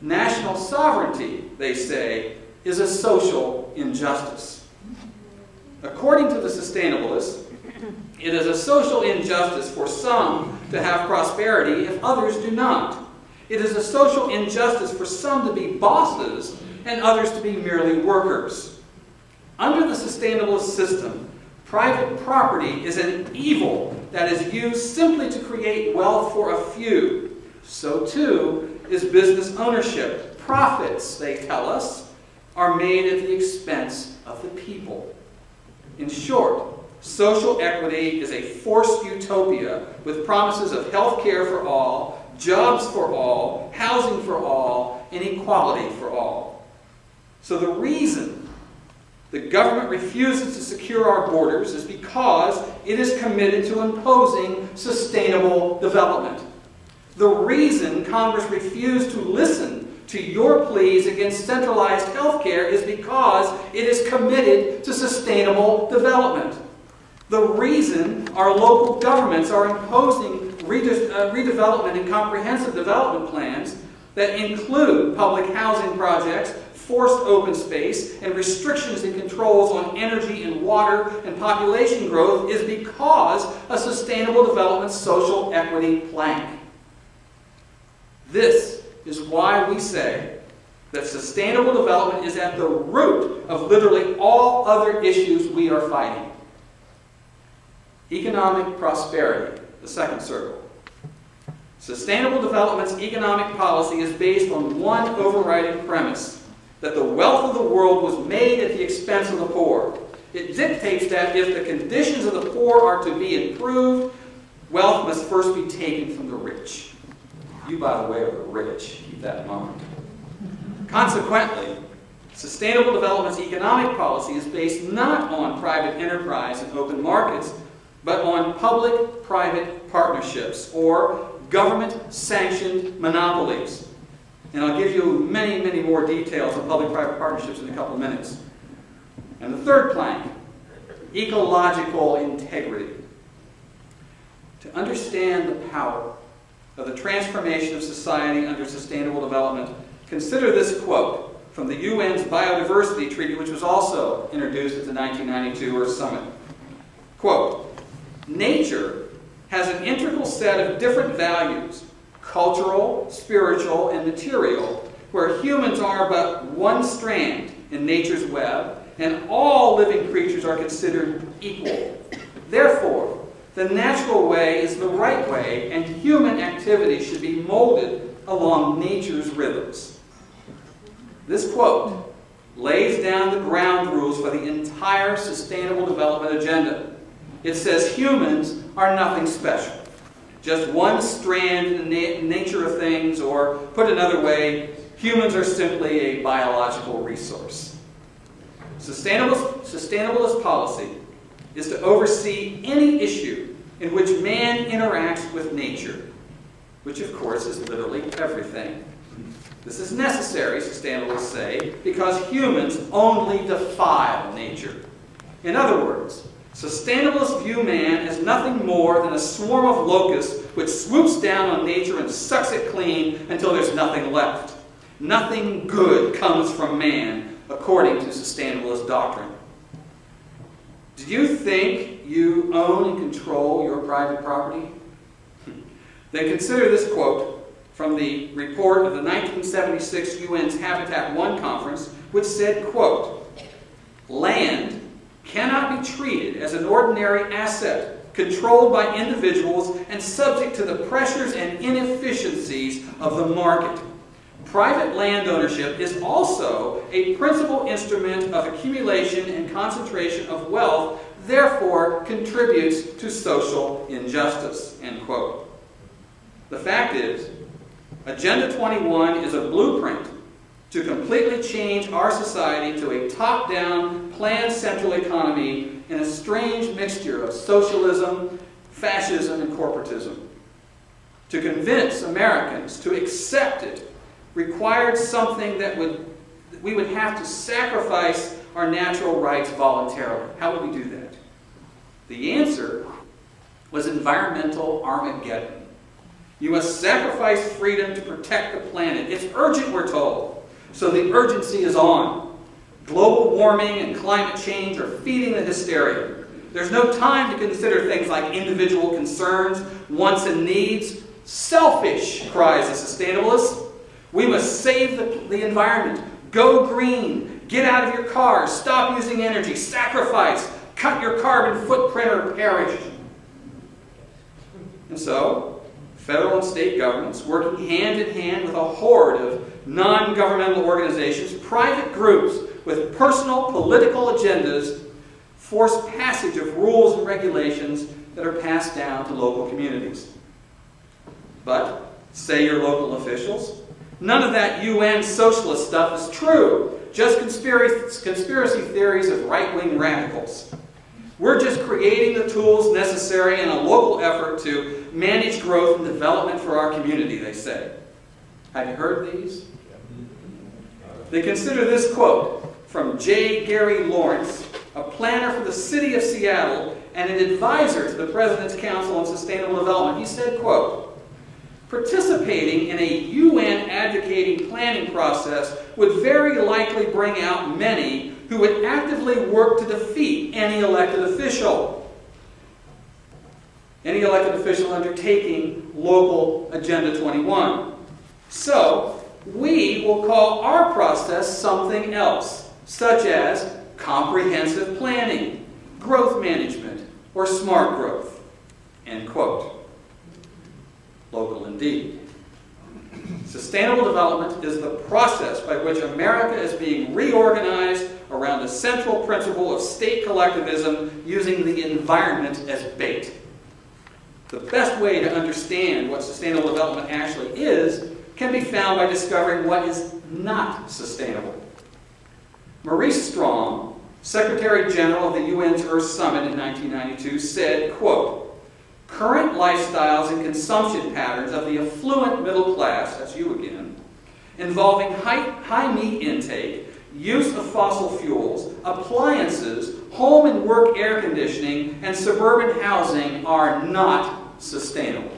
national sovereignty, they say, is a social injustice. According to the sustainabilists, it is a social injustice for some to have prosperity if others do not. It is a social injustice for some to be bosses and others to be merely workers. Under the sustainabilist system, private property is an evil that is used simply to create wealth for a few. So too is business ownership. Profits, they tell us, are made at the expense of the people. In short, social equity is a forced utopia with promises of health care for all, jobs for all, housing for all, and equality for all. So the reason the government refuses to secure our borders is because it is committed to imposing sustainable development. The reason Congress refused to listen to your pleas against centralized health care is because it is committed to sustainable development. The reason our local governments are imposing redevelopment and comprehensive development plans that include public housing projects, forced open space, and restrictions and controls on energy and water and population growth is because a sustainable development social equity plank. This is why we say that sustainable development is at the root of literally all other issues we are fighting. Economic prosperity, the second circle. Sustainable development's economic policy is based on one overriding premise, that the wealth of the world was made at the expense of the poor. It dictates that if the conditions of the poor are to be improved, wealth must first be taken from the rich. You, by the way, are the rich. Keep that in mind. Consequently, sustainable development's economic policy is based not on private enterprise and open markets, but on public-private partnerships or government-sanctioned monopolies. And I'll give you many, many more details on public-private partnerships in a couple of minutes. And the third plank, ecological integrity. To understand the power of the transformation of society under sustainable development, consider this quote from the UN's Biodiversity Treaty, which was also introduced at the 1992 Earth Summit. Quote, "Nature has an integral set of different values, cultural, spiritual, and material, where humans are but one strand in nature's web, and all living creatures are considered equal. Therefore, the natural way is the right way, and human activity should be molded along nature's rhythms." This quote lays down the ground rules for the entire sustainable development agenda. It says humans are nothing special, just one strand in the nature of things, or put another way, humans are simply a biological resource. Sustainabilist policy is to oversee any issue in which man interacts with nature, which of course is literally everything. This is necessary, sustainabilists say, because humans only defile nature. In other words, sustainabilists view man as nothing more than a swarm of locusts which swoops down on nature and sucks it clean until there's nothing left. Nothing good comes from man, according to sustainabilist doctrine. Do you think you own and control your private property? Then consider this quote from the report of the 1976 UN's Habitat 1 conference, which said, quote, "Land cannot be treated as an ordinary asset, controlled by individuals and subject to the pressures and inefficiencies of the market. Private land ownership is also a principal instrument of accumulation and concentration of wealth, therefore contributes to social injustice," end quote. The fact is, Agenda 21 is a blueprint to completely change our society to a top-down, planned central economy in a strange mixture of socialism, fascism, and corporatism. To convince Americans to accept it required something that we would have to sacrifice our natural rights voluntarily. How would we do that? The answer was environmental Armageddon. You must sacrifice freedom to protect the planet. It's urgent, we're told. So the urgency is on. Global warming and climate change are feeding the hysteria. There's no time to consider things like individual concerns, wants, and needs. Selfish, cries the sustainabilist. We must save the environment. Go green. Get out of your cars. Stop using energy. Sacrifice. Cut your carbon footprint or perish. And so, federal and state governments, working hand in hand with a horde of non-governmental organizations, private groups with personal political agendas, force passage of rules and regulations that are passed down to local communities. But, say your local officials, none of that UN socialist stuff is true. Just conspiracy theories of right-wing radicals. We're just creating the tools necessary in a local effort to manage growth and development for our community, they say. Have you heard these? They consider this quote from J. Gary Lawrence, a planner for the city of Seattle and an advisor to the President's Council on Sustainable Development. He said, quote, "Participating in a UN advocating planning process would very likely bring out many who would actively work to defeat any elected official. Any elected official undertaking local Agenda 21. So, we will call our process something else, such as comprehensive planning, growth management, or smart growth." End quote. Local indeed. Sustainable development is the process by which America is being reorganized around the central principle of state collectivism using the environment as bait. The best way to understand what sustainable development actually is can be found by discovering what is not sustainable. Maurice Strong, Secretary General of the UN's Earth Summit in 1992, said, quote, "Current lifestyles and consumption patterns of the affluent middle class," that's you again, "involving high meat intake, use of fossil fuels, appliances, home and work air conditioning, and suburban housing are not sustainable."